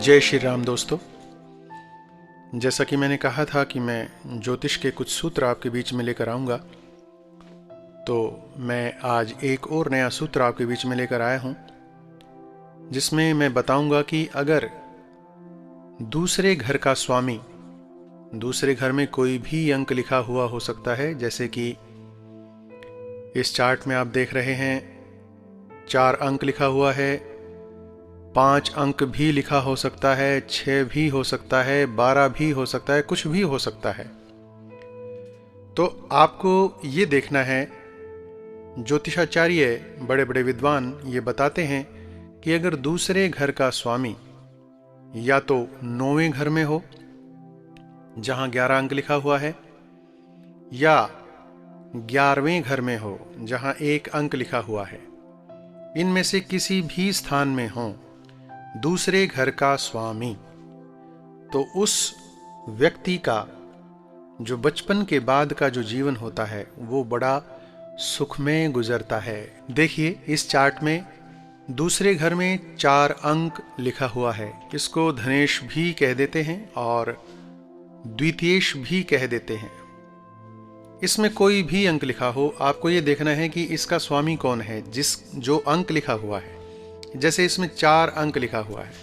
जय श्री राम दोस्तों। जैसा कि मैंने कहा था कि मैं ज्योतिष के कुछ सूत्र आपके बीच में लेकर आऊँगा, तो मैं आज एक और नया सूत्र आपके बीच में लेकर आया हूँ, जिसमें मैं बताऊँगा कि अगर दूसरे घर का स्वामी, दूसरे घर में कोई भी अंक लिखा हुआ हो सकता है। जैसे कि इस चार्ट में आप देख रहे हैं 4 अंक लिखा हुआ है, 5 अंक भी लिखा हो सकता है, 6 भी हो सकता है, 12 भी हो सकता है, कुछ भी हो सकता है। तो आपको ये देखना है, ज्योतिषाचार्य बड़े बड़े विद्वान ये बताते हैं कि अगर दूसरे घर का स्वामी या तो 9वें घर में हो जहां 11 अंक लिखा हुआ है, या 11वें घर में हो जहां 1 अंक लिखा हुआ है, इनमें से किसी भी स्थान में हो दूसरे घर का स्वामी, तो उस व्यक्ति का जो बचपन के बाद का जो जीवन होता है वो बड़ा सुख में गुजरता है। देखिए इस चार्ट में दूसरे घर में 4 अंक लिखा हुआ है। इसको धनेश भी कह देते हैं और द्वितीयेश भी कह देते हैं। इसमें कोई भी अंक लिखा हो, आपको ये देखना है कि इसका स्वामी कौन है, जो अंक लिखा हुआ है। जैसे इसमें 4 अंक लिखा हुआ है,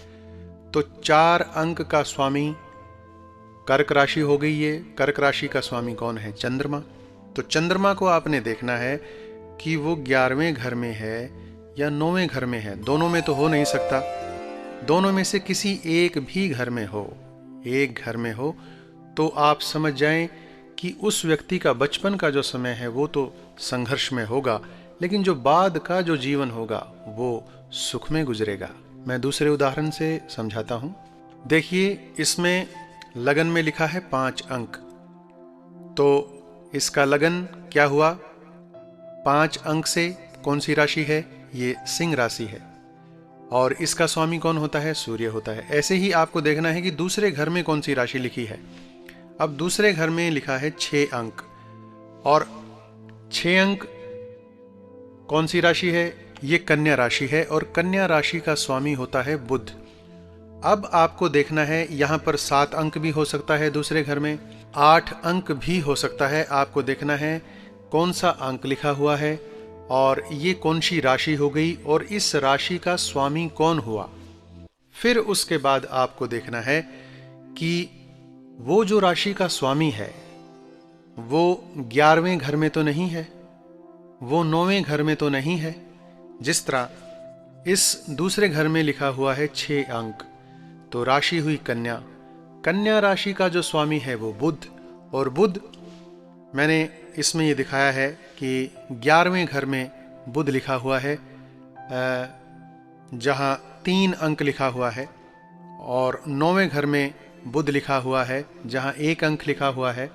तो 4 अंक का स्वामी कर्क राशि हो गई है। कर्क राशि का स्वामी कौन है? चंद्रमा। तो चंद्रमा को आपने देखना है कि वो 11वें घर में है या 9वें घर में है। दोनों में तो हो नहीं सकता, दोनों में से किसी एक भी घर में हो। एक घर में हो तो आप समझ जाएं कि उस व्यक्ति का बचपन का जो समय है वो तो संघर्ष में होगा, लेकिन जो बाद का जो जीवन होगा वो सुख में गुजरेगा। मैं दूसरे उदाहरण से समझाता हूं। देखिए इसमें लगन में लिखा है 5 अंक, तो इसका लगन क्या हुआ? 5 अंक से कौन सी राशि है? ये सिंह राशि है। और इसका स्वामी कौन होता है? सूर्य होता है। ऐसे ही आपको देखना है कि दूसरे घर में कौन सी राशि लिखी है। अब दूसरे घर में लिखा है 6 अंक, और 6 अंक कौन सी राशि है? ये कन्या राशि है, और कन्या राशि का स्वामी होता है बुध। अब आपको देखना है, यहां पर 7 अंक भी हो सकता है दूसरे घर में, 8 अंक भी हो सकता है। आपको देखना है कौन सा अंक लिखा हुआ है और ये कौन सी राशि हो गई और इस राशि का स्वामी कौन हुआ। फिर उसके बाद आपको देखना है कि वो जो राशि का स्वामी है वो 11वें घर में तो नहीं है, वो 9वें घर में तो नहीं है। जिस तरह इस दूसरे घर में लिखा हुआ है 6 अंक, तो राशि हुई कन्या। कन्या राशि का जो स्वामी है वो बुध, और बुध मैंने इसमें ये दिखाया है कि 11वें घर में बुध लिखा हुआ है, जहां 3 अंक लिखा हुआ है, और 9वें घर में बुध लिखा हुआ है जहां 1 अंक लिखा हुआ है।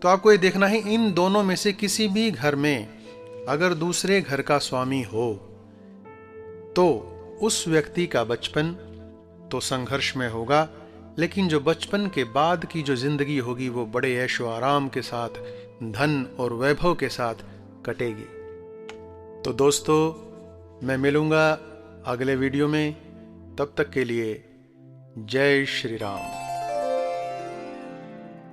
तो आपको ये देखना है इन दोनों में से किसी भी घर में अगर दूसरे घर का स्वामी हो तो उस व्यक्ति का बचपन तो संघर्ष में होगा, लेकिन जो बचपन के बाद की जो जिंदगी होगी वो बड़े ऐशो आराम के साथ, धन और वैभव के साथ कटेगी। तो दोस्तों, मैं मिलूंगा अगले वीडियो में। तब तक के लिए जय श्री राम।